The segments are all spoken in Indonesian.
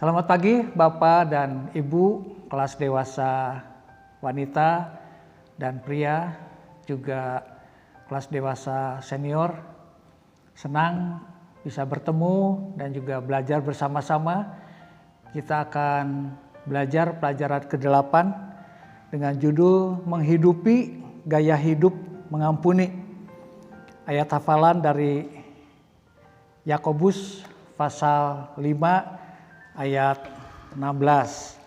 Selamat pagi Bapak dan Ibu kelas dewasa wanita dan pria, juga kelas dewasa senior. Senang bisa bertemu dan juga belajar bersama-sama. Kita akan belajar pelajaran ke-8 dengan judul Menghidupi Gaya Hidup Mengampuni. Ayat hafalan dari Yakobus pasal 5 ayat 16.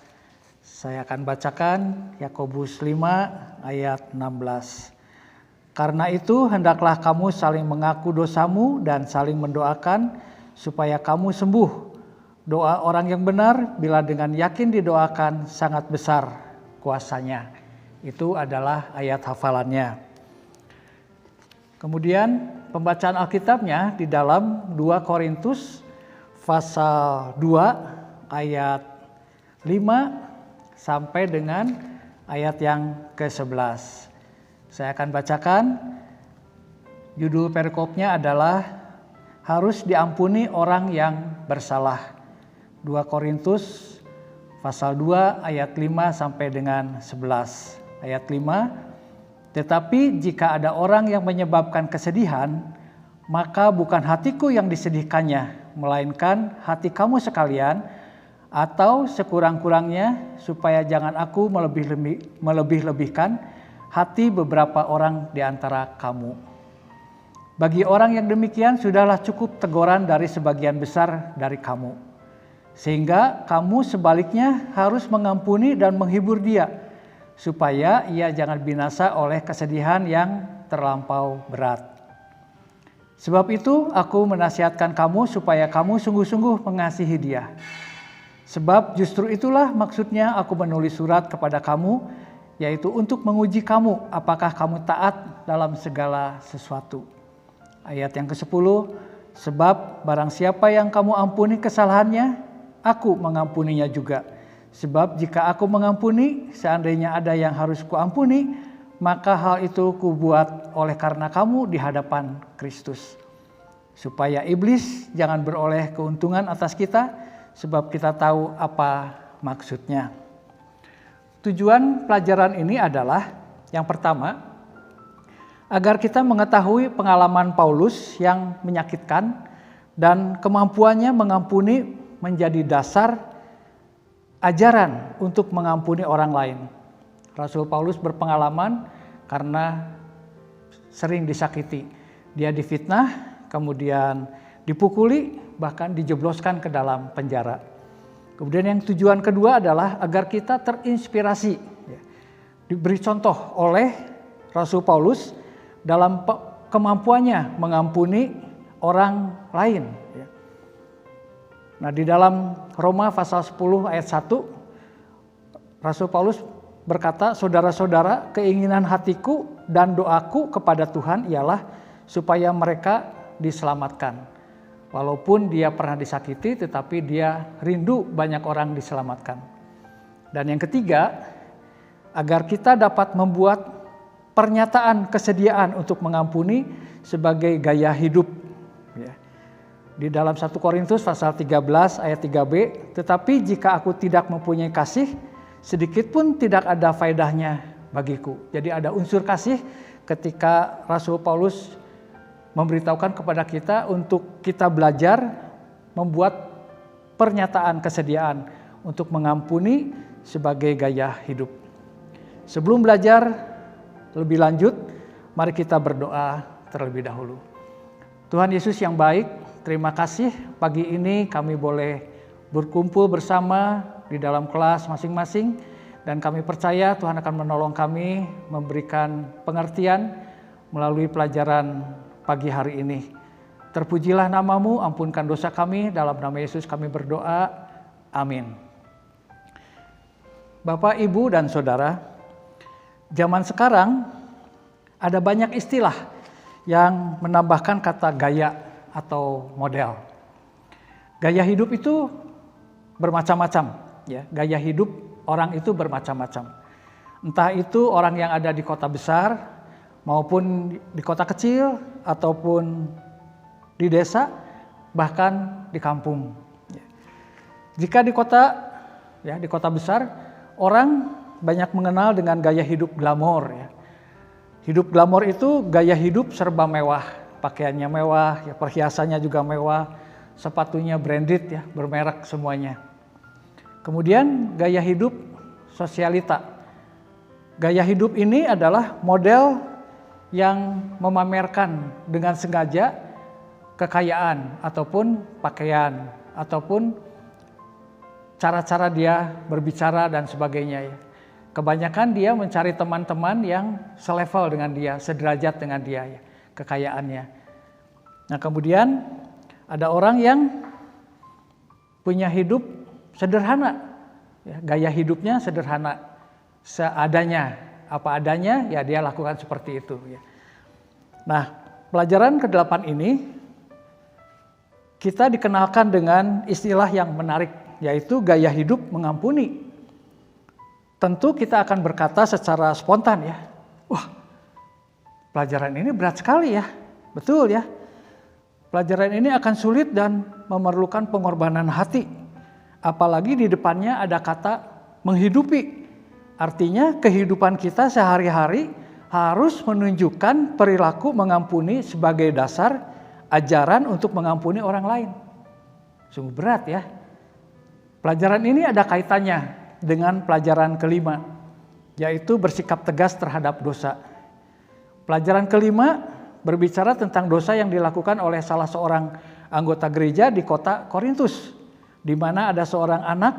Saya akan bacakan Yakobus 5 ayat 16. Karena itu hendaklah kamu saling mengaku dosamu dan saling mendoakan supaya kamu sembuh. Doa orang yang benar bila dengan yakin didoakan sangat besar kuasanya. Itu adalah ayat hafalannya. Kemudian pembacaan Alkitabnya di dalam 2 Korintus pasal 2 ayat 5 sampai dengan ayat yang ke-11. Saya akan bacakan. Judul perikopnya adalah harus diampuni orang yang bersalah. 2 Korintus pasal 2 ayat 5 sampai dengan 11. Ayat 5, tetapi jika ada orang yang menyebabkan kesedihan, maka bukan hatiku yang disedihkannya, melainkan hati kamu sekalian, atau sekurang-kurangnya supaya jangan aku melebih-lebihkan hati beberapa orang di antara kamu. Bagi orang yang demikian sudahlah cukup teguran dari sebagian besar dari kamu, sehingga kamu sebaliknya harus mengampuni dan menghibur dia, supaya ia jangan binasa oleh kesedihan yang terlampau berat. Sebab itu aku menasihatkan kamu supaya kamu sungguh-sungguh mengasihi dia. Sebab justru itulah maksudnya aku menulis surat kepada kamu, yaitu untuk menguji kamu apakah kamu taat dalam segala sesuatu. Ayat yang ke-10, sebab barang siapa yang kamu ampuni kesalahannya, aku mengampuninya juga. Sebab jika aku mengampuni, seandainya ada yang harus kuampuni, maka hal itu kubuat oleh karena kamu di hadapan Kristus. Supaya iblis jangan beroleh keuntungan atas kita, sebab kita tahu apa maksudnya. Tujuan pelajaran ini adalah yang pertama, agar kita mengetahui pengalaman Paulus yang menyakitkan dan kemampuannya mengampuni menjadi dasar ajaran untuk mengampuni orang lain. Rasul Paulus berpengalaman karena sering disakiti. Dia difitnah, kemudian dipukuli, bahkan dijebloskan ke dalam penjara. Kemudian yang tujuan kedua adalah agar kita terinspirasi, diberi contoh oleh Rasul Paulus dalam kemampuannya mengampuni orang lain. Nah, di dalam Roma pasal 10 ayat 1, Rasul Paulus berkata, saudara-saudara, keinginan hatiku dan doaku kepada Tuhan ialah supaya mereka diselamatkan. Walaupun dia pernah disakiti, tetapi dia rindu banyak orang diselamatkan. Dan yang ketiga, agar kita dapat membuat pernyataan kesediaan untuk mengampuni sebagai gaya hidup. Di dalam 1 Korintus pasal 13 ayat 3b, tetapi jika aku tidak mempunyai kasih, sedikit pun tidak ada faedahnya bagiku. Jadi ada unsur kasih ketika Rasul Paulus memberitahukan kepada kita untuk kita belajar membuat pernyataan kesediaan untuk mengampuni sebagai gaya hidup. Sebelum belajar lebih lanjut, mari kita berdoa terlebih dahulu. Tuhan Yesus yang baik, terima kasih pagi ini kami boleh berkumpul bersama di dalam kelas masing-masing, dan kami percaya Tuhan akan menolong kami memberikan pengertian melalui pelajaran pagi hari ini. Terpujilah namamu, ampunkan dosa kami, dalam nama Yesus kami berdoa, amin. Bapak, Ibu, dan Saudara, zaman sekarang ada banyak istilah yang menambahkan kata gaya atau model. Gaya hidup itu bermacam-macam, ya. Gaya hidup orang itu bermacam-macam. Entah itu orang yang ada di kota besar maupun di kota kecil ataupun di desa, bahkan di kampung. Jika di kota besar, orang banyak mengenal dengan gaya hidup glamor ya. Hidup glamor itu gaya hidup serba mewah, pakaiannya mewah, ya, perhiasannya juga mewah, sepatunya branded ya, bermerek semuanya. Kemudian gaya hidup sosialita. Gaya hidup ini adalah model yang memamerkan dengan sengaja kekayaan ataupun pakaian ataupun cara-cara dia berbicara dan sebagainya ya. Kebanyakan dia mencari teman-teman yang selevel dengan dia, sederajat dengan dia ya, kekayaannya. Nah, kemudian ada orang yang punya hidup sederhana, ya, gaya hidupnya sederhana, seadanya, apa adanya ya dia lakukan seperti itu. Ya. Nah, pelajaran ke-8 ini kita dikenalkan dengan istilah yang menarik, yaitu gaya hidup mengampuni. Tentu kita akan berkata secara spontan ya, wah pelajaran ini berat sekali ya, betul ya. Pelajaran ini akan sulit dan memerlukan pengorbanan hati. Apalagi di depannya ada kata menghidupi. Artinya kehidupan kita sehari-hari harus menunjukkan perilaku mengampuni sebagai dasar ajaran untuk mengampuni orang lain. Sungguh berat ya. Pelajaran ini ada kaitannya dengan pelajaran kelima, yaitu bersikap tegas terhadap dosa. Pelajaran kelima berbicara tentang dosa yang dilakukan oleh salah seorang anggota gereja di kota Korintus, di mana ada seorang anak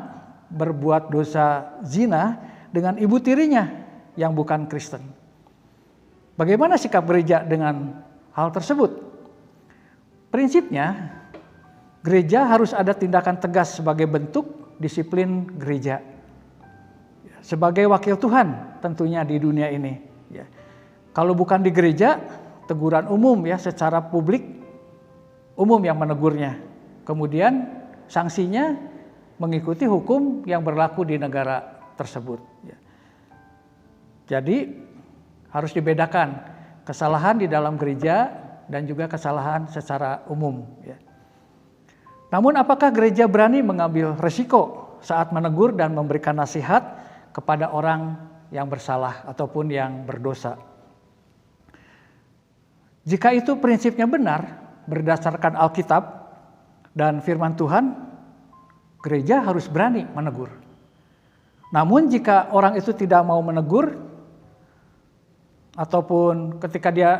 berbuat dosa zina dengan ibu tirinya yang bukan Kristen. Bagaimana sikap gereja dengan hal tersebut? Prinsipnya, gereja harus ada tindakan tegas sebagai bentuk disiplin gereja. Sebagai wakil Tuhan tentunya di dunia ini. Ya. Kalau bukan di gereja, teguran umum ya secara publik, umum yang menegurnya. Kemudian sanksinya mengikuti hukum yang berlaku di negara tersebut. Ya. Jadi harus dibedakan kesalahan di dalam gereja dan juga kesalahan secara umum. Ya. Namun apakah gereja berani mengambil resiko saat menegur dan memberikan nasihat kepada orang yang bersalah ataupun yang berdosa? Jika itu prinsipnya benar berdasarkan Alkitab dan firman Tuhan, gereja harus berani menegur. Namun jika orang itu tidak mau menegur ataupun ketika dia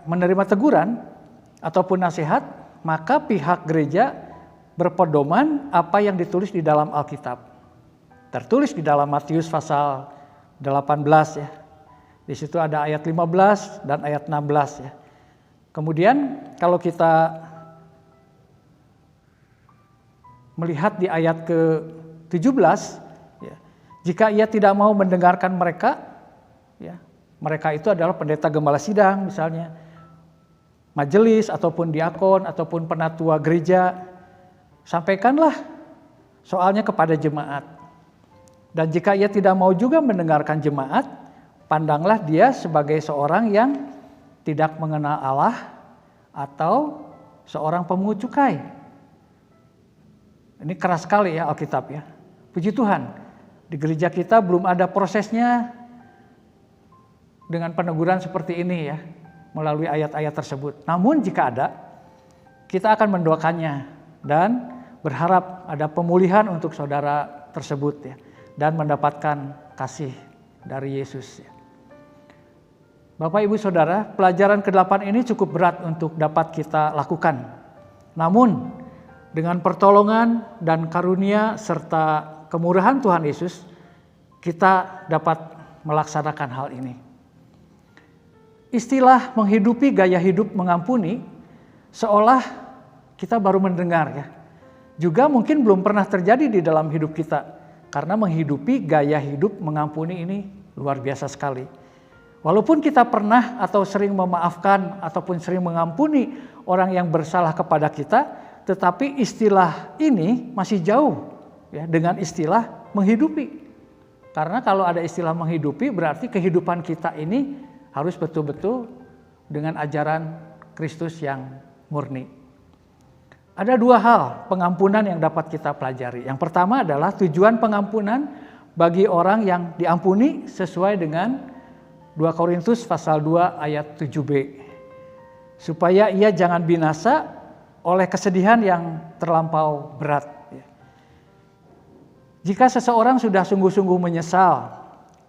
menerima teguran ataupun nasihat, maka pihak gereja berpedoman apa yang ditulis di dalam Alkitab. Tertulis di dalam Matius pasal 18 ya. Di situ ada ayat 15 dan ayat 16 ya. Kemudian kalau kita melihat di ayat ke-17 ya, jika ia tidak mau mendengarkan mereka ya, mereka itu adalah pendeta gembala sidang misalnya, majelis ataupun diakon ataupun penatua gereja, sampaikanlah soalnya kepada jemaat. Dan jika ia tidak mau juga mendengarkan jemaat, pandanglah dia sebagai seorang yang tidak mengenal Allah atau seorang pemungut cukai. Ini keras sekali ya Alkitab ya. Puji Tuhan, di gereja kita belum ada prosesnya dengan peneguran seperti ini ya, melalui ayat-ayat tersebut. Namun jika ada, kita akan mendoakannya dan berharap ada pemulihan untuk saudara tersebut ya, dan mendapatkan kasih dari Yesus. Bapak Ibu Saudara, pelajaran ke-8 ini cukup berat untuk dapat kita lakukan. Namun dengan pertolongan dan karunia serta kemurahan Tuhan Yesus, kita dapat melaksanakan hal ini. Istilah menghidupi gaya hidup mengampuni seolah kita baru mendengar ya. Juga mungkin belum pernah terjadi di dalam hidup kita. Karena menghidupi gaya hidup mengampuni ini luar biasa sekali. Walaupun kita pernah atau sering memaafkan ataupun sering mengampuni orang yang bersalah kepada kita, tetapi istilah ini masih jauh ya dengan istilah menghidupi. Karena kalau ada istilah menghidupi berarti kehidupan kita ini harus betul-betul dengan ajaran Kristus yang murni. Ada dua hal pengampunan yang dapat kita pelajari. Yang pertama adalah tujuan pengampunan bagi orang yang diampuni sesuai dengan 2 Korintus pasal 2 ayat 7b. Supaya ia jangan binasa oleh kesedihan yang terlampau berat. Jika seseorang sudah sungguh-sungguh menyesal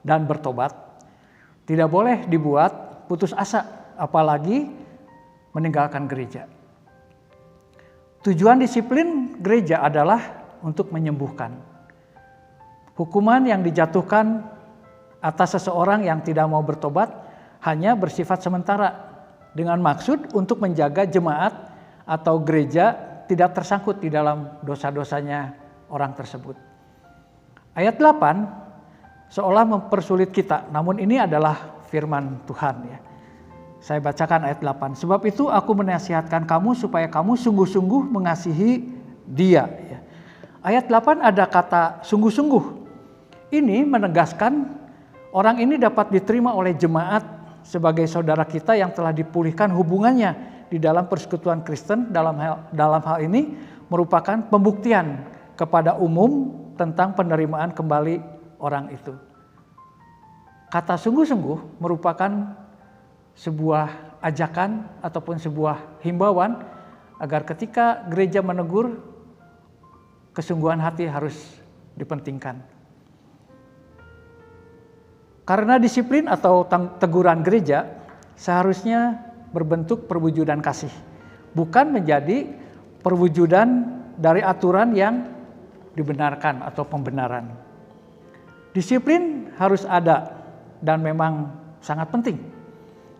dan bertobat, tidak boleh dibuat putus asa, apalagi meninggalkan gereja. Tujuan disiplin gereja adalah untuk menyembuhkan. Hukuman yang dijatuhkan atas seseorang yang tidak mau bertobat hanya bersifat sementara dengan maksud untuk menjaga jemaat atau gereja tidak tersangkut di dalam dosa-dosanya orang tersebut. Ayat 8 seolah mempersulit kita, namun ini adalah firman Tuhan ya. Saya bacakan ayat 8. Sebab itu aku menasihatkan kamu supaya kamu sungguh-sungguh mengasihi dia. Ayat 8 ada kata sungguh-sungguh. Ini menegaskan orang ini dapat diterima oleh jemaat sebagai saudara kita yang telah dipulihkan hubungannya di dalam persekutuan Kristen. Dalam hal ini merupakan pembuktian kepada umum tentang penerimaan kembali orang itu. Kata sungguh-sungguh merupakan sebuah ajakan ataupun sebuah himbauan agar ketika gereja menegur, kesungguhan hati harus dipentingkan. Karena disiplin atau teguran gereja seharusnya berbentuk perwujudan kasih, bukan menjadi perwujudan dari aturan yang dibenarkan atau pembenaran. Disiplin harus ada dan memang sangat penting.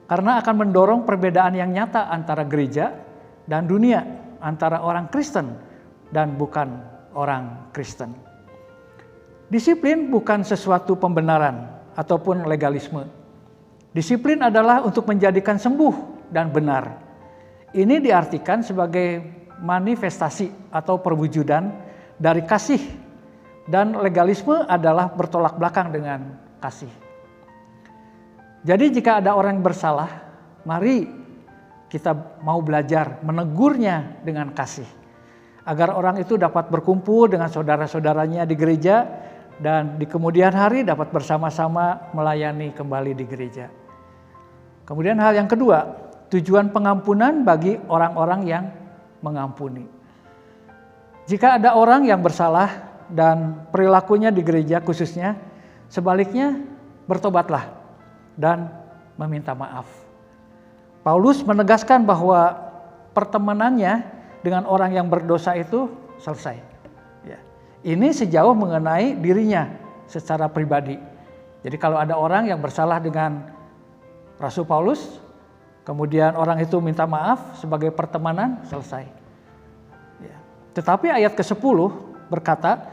Karena akan mendorong perbedaan yang nyata antara gereja dan dunia, antara orang Kristen dan bukan orang Kristen. Disiplin bukan sesuatu pembenaran ataupun legalisme. Disiplin adalah untuk menjadikan sembuh dan benar. Ini diartikan sebagai manifestasi atau perwujudan dari kasih, dan legalisme adalah bertolak belakang dengan kasih. Jadi jika ada orang yang bersalah, mari kita mau belajar menegurnya dengan kasih. Agar orang itu dapat berkumpul dengan saudara-saudaranya di gereja dan di kemudian hari dapat bersama-sama melayani kembali di gereja. Kemudian hal yang kedua, tujuan pengampunan bagi orang-orang yang mengampuni. Jika ada orang yang bersalah dan perilakunya di gereja khususnya, sebaliknya bertobatlah dan meminta maaf. Paulus menegaskan bahwa pertemanannya dengan orang yang berdosa itu selesai. Ya. Ini sejauh mengenai dirinya secara pribadi. Jadi kalau ada orang yang bersalah dengan Rasul Paulus, kemudian orang itu minta maaf sebagai pertemanan, selesai. Ya. Tetapi ayat ke-10 berkata,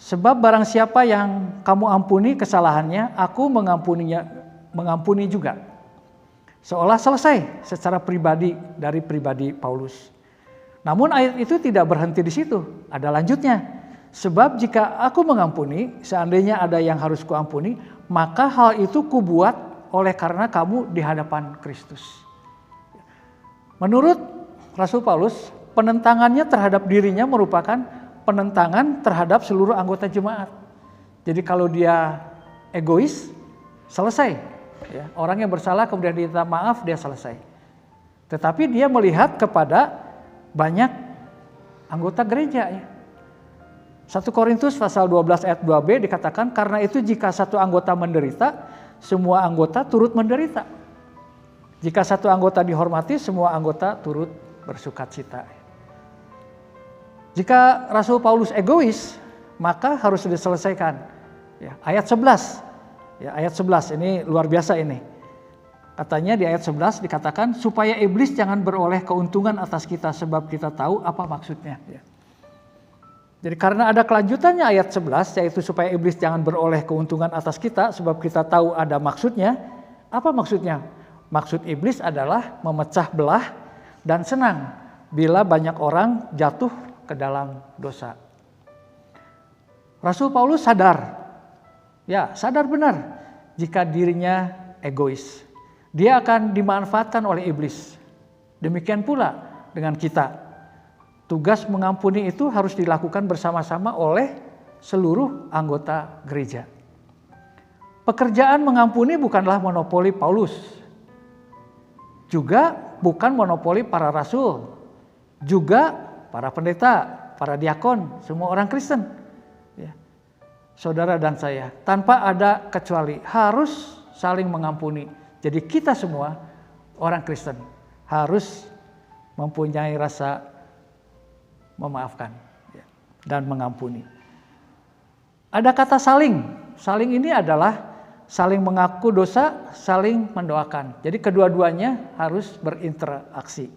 sebab barang siapa yang kamu ampuni kesalahannya, aku mengampuni juga. Seolah selesai secara pribadi dari pribadi Paulus. Namun ayat itu tidak berhenti di situ, ada lanjutnya. Sebab jika aku mengampuni, seandainya ada yang harus kuampuni, maka hal itu kubuat oleh karena kamu di hadapan Kristus. Menurut Rasul Paulus, penentangannya terhadap dirinya merupakan penentangan terhadap seluruh anggota jemaat. Jadi kalau dia egois, selesai. Ya, orang yang bersalah kemudian diminta maaf, dia selesai. Tetapi dia melihat kepada banyak anggota gereja. Ya. 1 Korintus pasal 12 ayat 2b dikatakan, karena itu jika satu anggota menderita, semua anggota turut menderita. Jika satu anggota dihormati, semua anggota turut bersukacita. Jika Rasul Paulus egois, maka harus diselesaikan. Ya, ayat 11. Ya, ayat 11 ini luar biasa ini. Katanya di ayat 11 dikatakan supaya iblis jangan beroleh keuntungan atas kita sebab kita tahu apa maksudnya. Ya. Jadi karena ada kelanjutannya ayat 11 yaitu supaya iblis jangan beroleh keuntungan atas kita sebab kita tahu ada maksudnya. Apa maksudnya? Maksud iblis adalah memecah belah dan senang bila banyak orang jatuh ke dalam dosa. Rasul Paulus sadar benar jika dirinya egois. Dia akan dimanfaatkan oleh iblis. Demikian pula dengan kita. tugas mengampuni itu harus dilakukan bersama-sama oleh seluruh anggota gereja. Pekerjaan mengampuni bukanlah monopoli Paulus, juga bukan monopoli para rasul, juga para pendeta, para diakon, semua orang Kristen. Ya. Saudara dan saya, tanpa ada kecuali harus saling mengampuni. Jadi kita semua orang Kristen harus mempunyai rasa memaafkan dan mengampuni. Ada kata saling. Saling ini adalah saling mengaku dosa, saling mendoakan. Jadi kedua-duanya harus berinteraksi.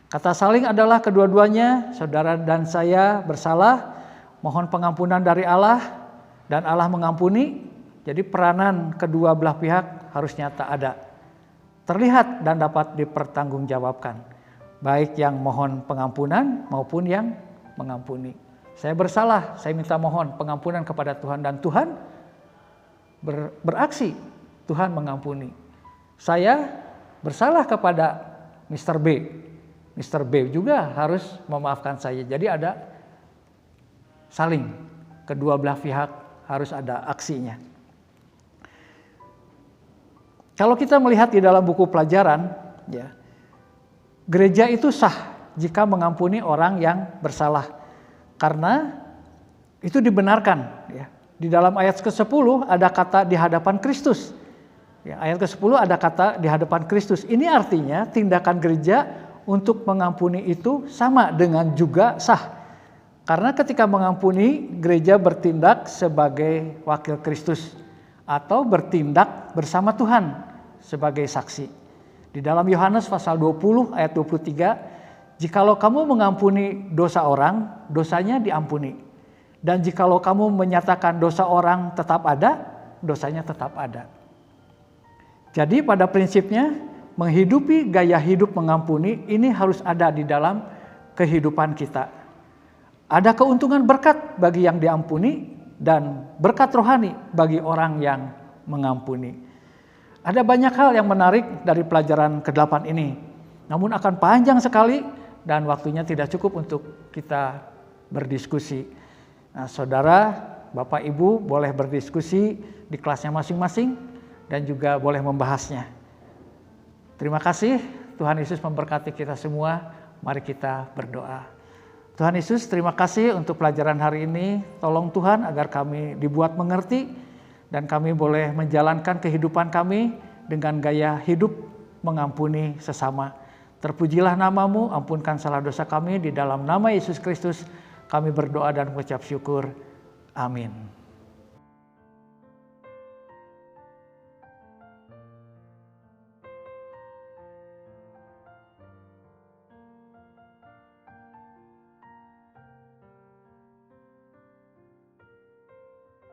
Kata saling adalah kedua-duanya, saudara dan saya bersalah, mohon pengampunan dari Allah, dan Allah mengampuni. Jadi peranan kedua belah pihak harus nyata ada. Terlihat dan dapat dipertanggungjawabkan. Baik yang mohon pengampunan maupun yang mengampuni. Saya bersalah, saya minta mohon pengampunan kepada Tuhan, dan Tuhan beraksi, Tuhan mengampuni. Saya bersalah kepada Mr. B. Mr. B juga harus memaafkan saya. Jadi ada saling, kedua belah pihak harus ada aksinya. Kalau kita melihat di dalam buku pelajaran, ya, gereja itu sah jika mengampuni orang yang bersalah, karena itu dibenarkan. Ya. Di dalam ayat ke-10 ada kata di hadapan Kristus. Ya, ayat ke-10 ada kata di hadapan Kristus. Ini artinya tindakan gereja untuk mengampuni itu sama dengan juga sah. Karena ketika mengampuni, gereja bertindak sebagai wakil Kristus atau bertindak bersama Tuhan sebagai saksi. Di dalam Yohanes pasal 20 ayat 23, jikalau kamu mengampuni dosa orang, dosanya diampuni. Dan jikalau kamu menyatakan dosa orang tetap ada, dosanya tetap ada. Jadi pada prinsipnya, menghidupi gaya hidup mengampuni ini harus ada di dalam kehidupan kita. Ada keuntungan berkat bagi yang diampuni dan berkat rohani bagi orang yang mengampuni. Ada banyak hal yang menarik dari pelajaran ke-8 ini. Namun akan panjang sekali dan waktunya tidak cukup untuk kita berdiskusi. Nah, saudara, Bapak, Ibu boleh berdiskusi di kelasnya masing-masing dan juga boleh membahasnya. Terima kasih, Tuhan Yesus memberkati kita semua. Mari kita berdoa. Tuhan Yesus, terima kasih untuk pelajaran hari ini. Tolong Tuhan agar kami dibuat mengerti dan kami boleh menjalankan kehidupan kami dengan gaya hidup mengampuni sesama. Terpujilah nama-Mu, ampunkan salah dosa kami, di dalam nama Yesus Kristus kami berdoa dan mengucap syukur. Amin.